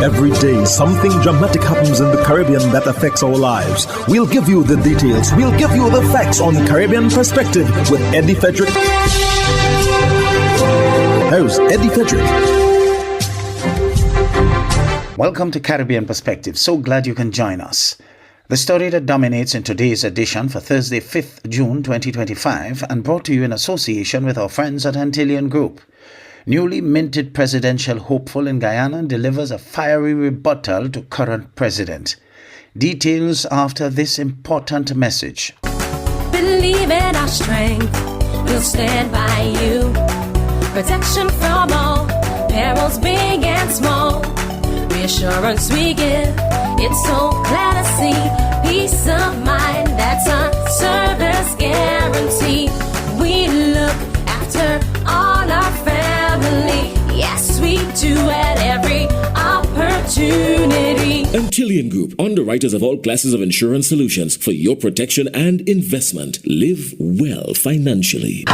Every day, something dramatic happens in the Caribbean that affects our lives. We'll give you the details. We'll give you the facts on Caribbean Perspective with Eddie Frederick. Here's Eddie Frederick. Welcome to Caribbean Perspective. So glad you can join us. The story that dominates in today's edition for Thursday, 5th June 2025, and brought to you in association with our friends at Antillean Group. Newly minted presidential hopeful in Guyana delivers a fiery rebuttal to current president. Details after this important message. Believe in our strength, we'll stand by you. Protection from all, perils big and small. Reassurance we give, it's so clear to see. Peace of mind, that's our service guarantee. We look after all our family. Yes, we do at every opportunity. Antillean Group, underwriters of all classes of insurance solutions for your protection and investment. Live well financially. The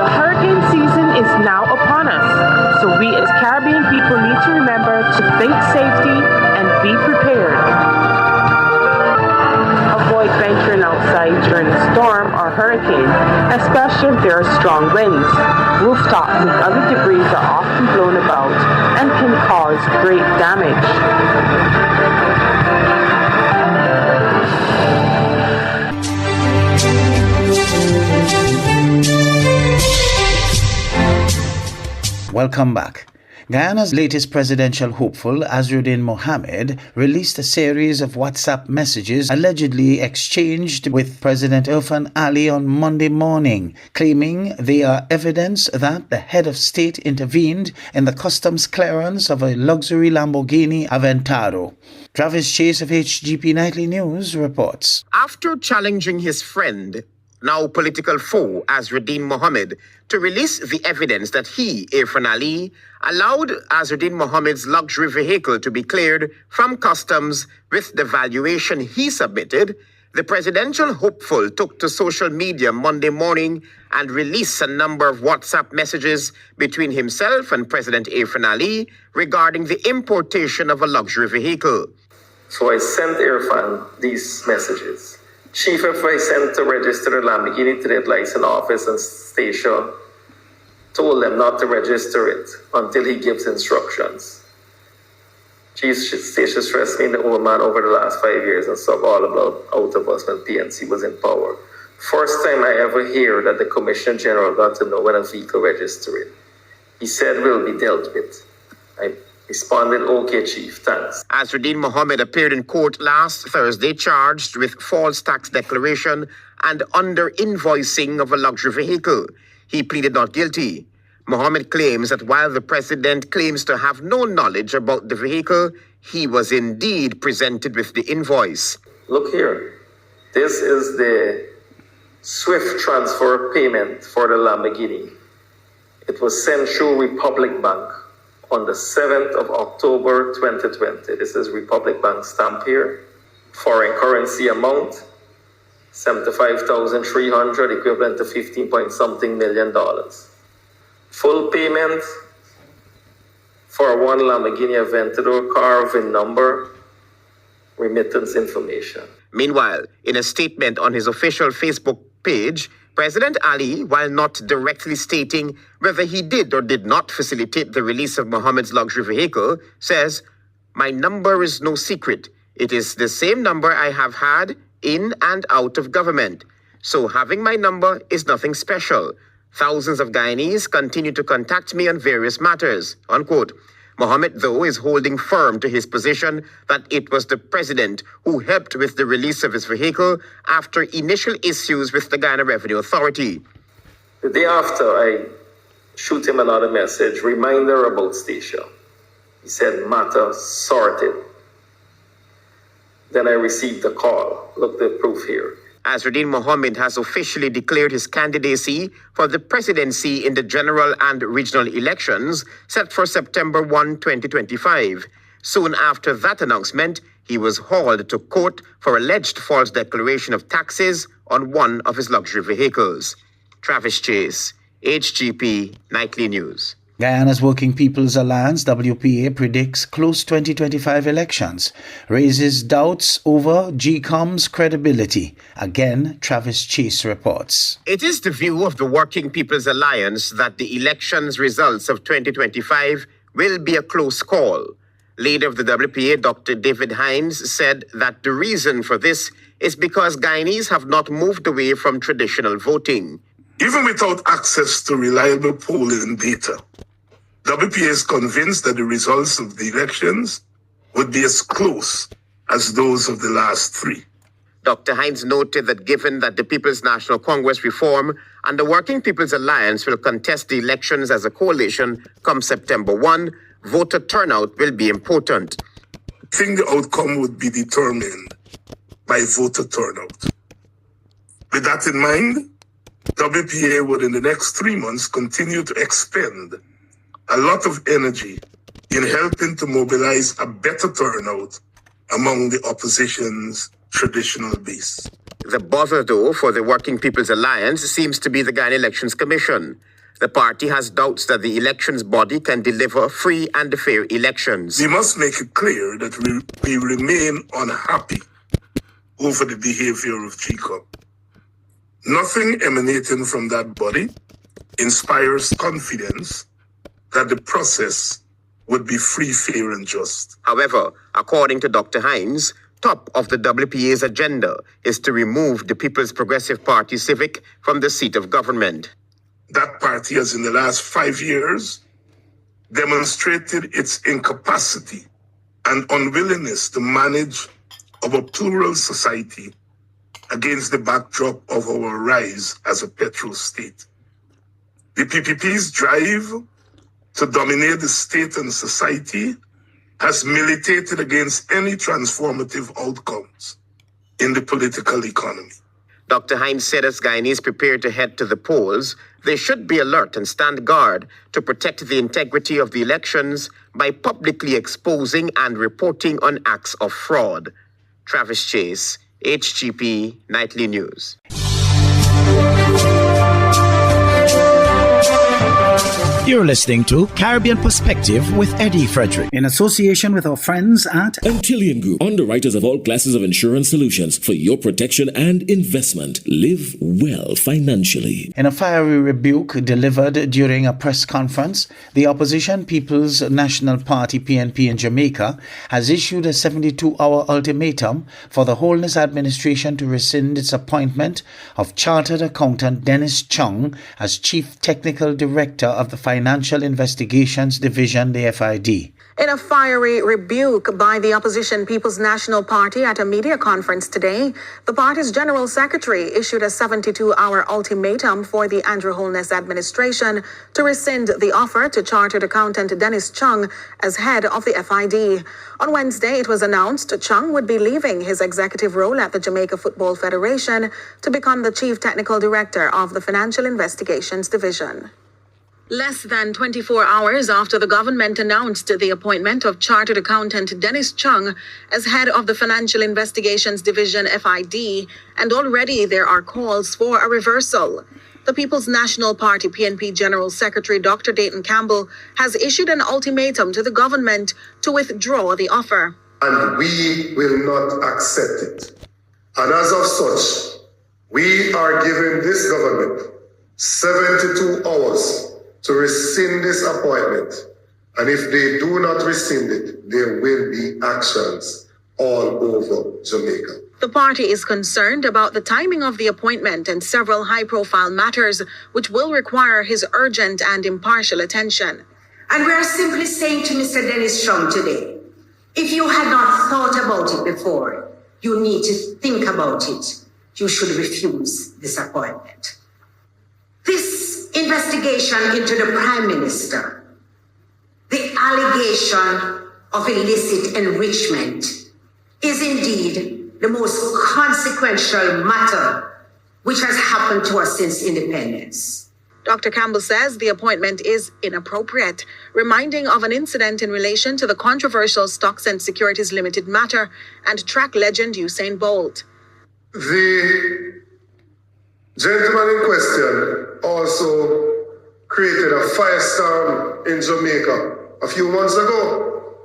hurricane season is now upon us, so we as Caribbean people need to remember to think safety and be prepared. Avoid venturing outside during a storm or hurricane, especially if there are strong winds. Rooftops and other debris are often blown about and can cause great damage. Welcome back. Guyana's latest presidential hopeful, Azruddin Mohammed, released a series of WhatsApp messages allegedly exchanged with President Irfan Ali on Monday morning, claiming they are evidence that the head of state intervened in the customs clearance of a luxury Lamborghini Aventador. Travis Chase of HGP Nightly News reports. After challenging his friend, now political foe, Azruddin Mohammed, to release the evidence that he, Irfan Ali, allowed Azruddin Mohammed's luxury vehicle to be cleared from customs with the valuation he submitted, the presidential hopeful took to social media Monday morning and released a number of WhatsApp messages between himself and President Irfan Ali regarding the importation of a luxury vehicle. So I sent Irfan these messages. Chief, if I sent to register the Lamborghini to the license office and station, told them not to register it until he gives instructions. Chief Station stressed me in the old man over the last 5 years and stuff all about out of us when PNC was in power. First time I ever hear that the Commissioner General got to know when a vehicle registered. He said will be dealt with. I responded, okay, Chief, thanks. Azruddin Mohammed appeared in court last Thursday charged with false tax declaration and under-invoicing of a luxury vehicle. He pleaded not guilty. Mohammed claims that while the president claims to have no knowledge about the vehicle, he was indeed presented with the invoice. Look here. This is the SWIFT transfer payment for the Lamborghini. It was sent through Republic Bank on the 7th of October 2020. This is Republic Bank stamp here. Foreign currency amount, $75,300, equivalent to 15 point something million. Full payment for one Lamborghini Aventador car, VIN number, remittance information. Meanwhile, in a statement on his official Facebook page, President Ali, while not directly stating whether he did or did not facilitate the release of Mohammed's luxury vehicle, says, "My number is no secret. It is the same number I have had in and out of government. So having my number is nothing special. Thousands of Guyanese continue to contact me on various matters," unquote. Mohammed, though, is holding firm to his position that it was the president who helped with the release of his vehicle after initial issues with the Guyana Revenue Authority. The day after, I shoot him another message, reminder about Stacia. He said, matter sorted. Then I received the call. Look, the proof here. Azruddin Mohammed has officially declared his candidacy for the presidency in the general and regional elections set for September 1, 2025. Soon after that announcement, he was hauled to court for alleged false declaration of taxes on one of his luxury vehicles. Travis Chase, HGP Nightly News. Guyana's Working People's Alliance, WPA, predicts close 2025 elections, raises doubts over GCOM's credibility. Again, Travis Chase reports. It is the view of the Working People's Alliance that the elections results of 2025 will be a close call. Leader of the WPA, Dr. David Hines, said that the reason for this is because Guyanese have not moved away from traditional voting. Even without access to reliable polling data, WPA is convinced that the results of the elections would be as close as those of the last three. Dr. Hines noted that given that the People's National Congress reform and the Working People's Alliance will contest the elections as a coalition come September 1, voter turnout will be important. I think the outcome would be determined by voter turnout. With that in mind, WPA would in the next 3 months continue to expend a lot of energy in helping to mobilize a better turnout among the opposition's traditional base. The bother, though, for the Working People's Alliance seems to be the Guyana Elections Commission. The party has doubts that the elections body can deliver free and fair elections. We must make it clear that we remain unhappy over the behavior of GCOM. Nothing emanating from that body inspires confidence that the process would be free, fair, and just. However, according to Dr. Hines, top of the WPA's agenda is to remove the People's Progressive Party Civic from the seat of government. That party has in the last 5 years demonstrated its incapacity and unwillingness to manage our plural society against the backdrop of our rise as a petrol state. The PPP's drive to dominate the state and society has militated against any transformative outcomes in the political economy. Dr. Hines said as Guyanese prepare to head to the polls, they should be alert and stand guard to protect the integrity of the elections by publicly exposing and reporting on acts of fraud. Travis Chase, HGP Nightly News. You're listening to Caribbean Perspective with Eddie Frederick, In association with our friends at Antillian Group, underwriters of all classes of insurance solutions for your protection and investment. Live well financially. In a fiery rebuke delivered during a press conference, the opposition People's National Party PNP in Jamaica has issued a 72-hour ultimatum for the Holness administration to rescind its appointment of Chartered Accountant Dennis Chung as Chief Technical Director of the Financial Investigations Division, the FID. In a fiery rebuke by the opposition People's National Party at a media conference today, the party's General Secretary issued a 72-hour ultimatum for the Andrew Holness administration to rescind the offer to Chartered Accountant Dennis Chung as head of the FID. On Wednesday, it was announced Chung would be leaving his executive role at the Jamaica Football Federation to become the Chief Technical Director of the Financial Investigations Division. Less than 24 hours after the government announced the appointment of Chartered Accountant Dennis Chung as head of the Financial Investigations Division FID, and already there are calls for a reversal. The People's National Party PNP General Secretary Dr. Dayton Campbell has issued an ultimatum to the government to withdraw the offer. And we will not accept it. And as of such, we are giving this government 72 hours to rescind this appointment. And if they do not rescind it, there will be actions all over Jamaica. The party is concerned about the timing of the appointment and several high-profile matters which will require his urgent and impartial attention. And we are simply saying to Mr. Dennis Chung today, if you had not thought about it before, you need to think about it. You should refuse this appointment. This investigation into the Prime Minister, the allegation of illicit enrichment, is indeed the most consequential matter which has happened to us since independence. Dr. Campbell says the appointment is inappropriate, reminding of an incident in relation to the controversial Stocks and Securities Limited matter and track legend Usain Bolt. The gentleman in question also created a firestorm in Jamaica a few months ago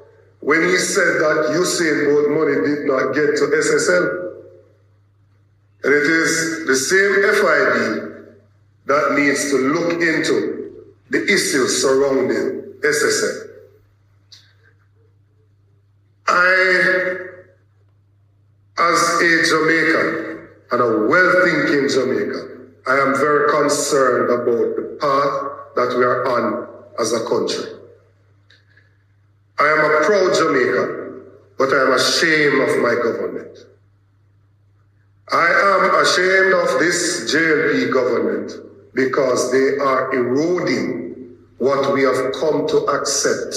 when he said that Usain Bolt money did not get to SSL. And it is the same FID that needs to look into the issues surrounding SSL. I, as a Jamaican and a well-thinking Jamaican, I am very concerned about the path that we are on as a country. I am a proud Jamaican, but I am ashamed of my government. I am ashamed of this JLP government because they are eroding what we have come to accept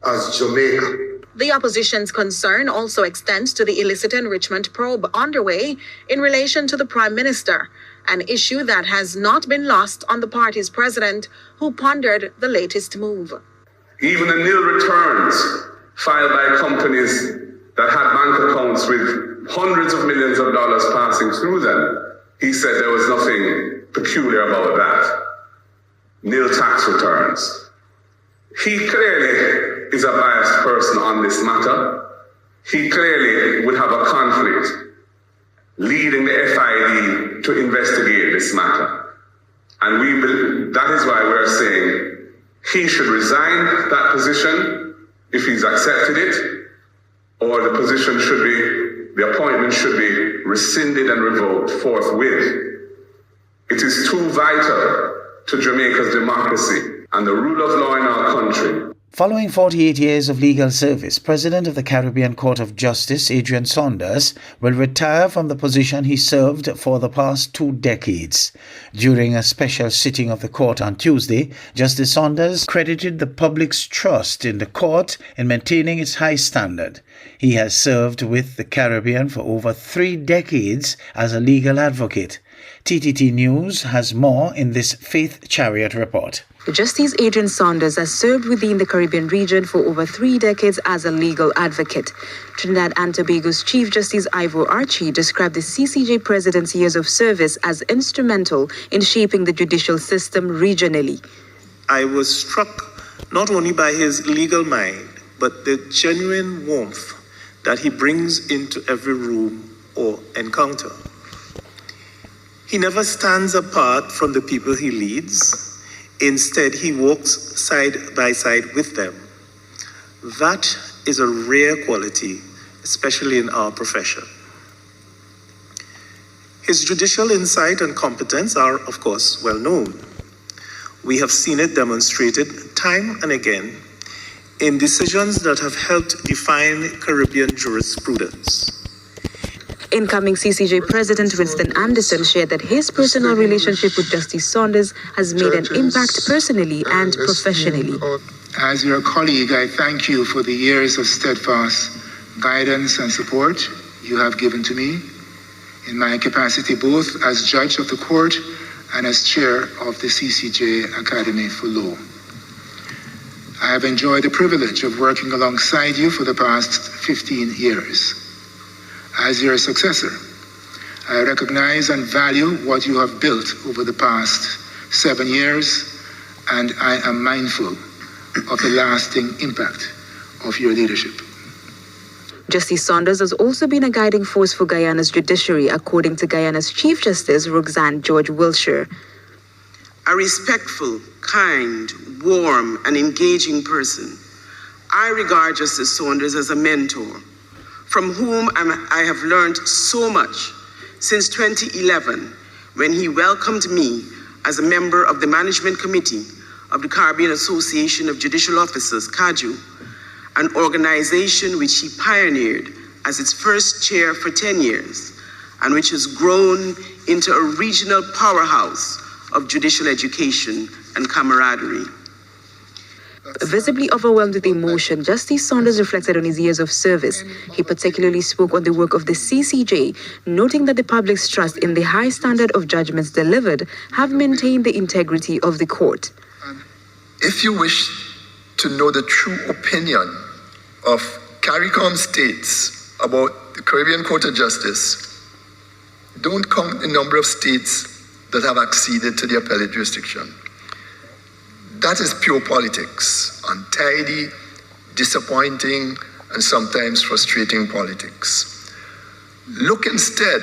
as Jamaica. The opposition's concern also extends to the illicit enrichment probe underway in relation to the Prime Minister, an issue that has not been lost on the party's president, who pondered the latest move. Even the nil returns filed by companies that had bank accounts with hundreds of millions of dollars passing through them, he said there was nothing peculiar about that. Nil tax returns. He clearly is a biased person on this matter. He clearly would have a conflict leading the FID to investigate this matter. And that is why we're saying he should resign that position if he's accepted it, or the position should be, the appointment should be rescinded and revoked forthwith. It is too vital to Jamaica's democracy and the rule of law in our country. Following 48 years of legal service, President of the Caribbean Court of Justice Adrian Saunders will retire from the position he served for the past 2 decades. During a special sitting of the court on Tuesday, Justice Saunders credited the public's trust in the court in maintaining its high standard. He has served with the Caribbean for over 3 decades as a legal advocate. TTT News has more in this Faith Chariot report. Justice Adrian Saunders has served within the Caribbean region for over 3 decades as a legal advocate. Trinidad and Tobago's Chief Justice Ivor Archie described the CCJ President's years of service as instrumental in shaping the judicial system regionally. I was struck not only by his legal mind, but the genuine warmth that he brings into every room or encounter. He never stands apart from the people he leads. Instead, he walks side by side with them. That is a rare quality, especially in our profession. His judicial insight and competence are, of course, well known. We have seen it demonstrated time and again in decisions that have helped define Caribbean jurisprudence. Incoming CCJ President Winston Anderson shared that his personal relationship with Justice Saunders has made an impact personally and professionally. As your colleague, I thank you for the years of steadfast guidance and support you have given to me in my capacity both as judge of the court and as chair of the CCJ Academy for Law. I have enjoyed the privilege of working alongside you for the past 15 years. As your successor, I recognize and value what you have built over the past 7 years, and I am mindful of the lasting impact of your leadership. Justice Saunders has also been a guiding force for Guyana's judiciary, according to Guyana's Chief Justice Roxanne George Wilshire. A respectful, kind, warm, and engaging person, I regard Justice Saunders as a mentor, from whom I have learned so much since 2011, when he welcomed me as a member of the Management Committee of the Caribbean Association of Judicial Officers, CAJU, an organization which he pioneered as its first chair for 10 years, and which has grown into a regional powerhouse of judicial education and camaraderie. Visibly overwhelmed with emotion, Justice Saunders reflected on his years of service. He particularly spoke on the work of the CCJ, noting that the public's trust in the high standard of judgments delivered have maintained the integrity of the court. If you wish to know the true opinion of CARICOM states about the Caribbean Court of Justice, don't count the number of states that have acceded to the appellate jurisdiction. That is pure politics, untidy, disappointing, and sometimes frustrating politics. Look instead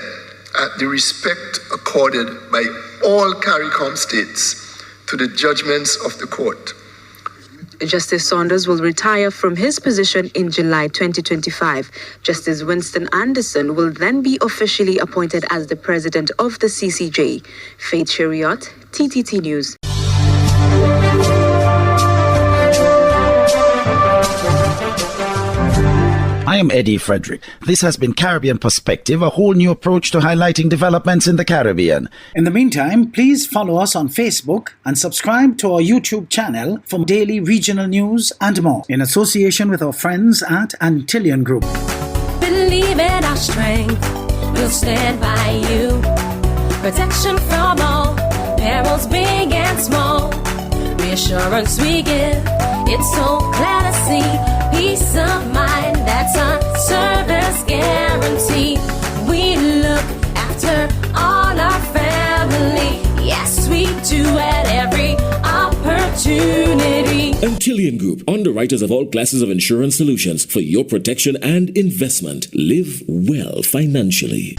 at the respect accorded by all CARICOM states to the judgments of the court. Justice Saunders will retire from his position in July 2025. Justice Winston Anderson will then be officially appointed as the president of the CCJ. Faith Chariot, TTT News. I am Eddie Frederick. This has been Caribbean Perspective, a whole new approach to highlighting developments in the Caribbean. In the meantime, please follow us on Facebook and subscribe to our YouTube channel for daily regional news and more, in association with our friends at Antillian Group. Believe in our strength, we'll stand by you. Protection from all perils, big and small. Reassurance we give, it's so clear to see. Peace of mind, that's our service guarantee. We look after all our family. Yes, we do at every opportunity. Antillian Group, underwriters of all classes of insurance solutions for your protection and investment. Live well financially.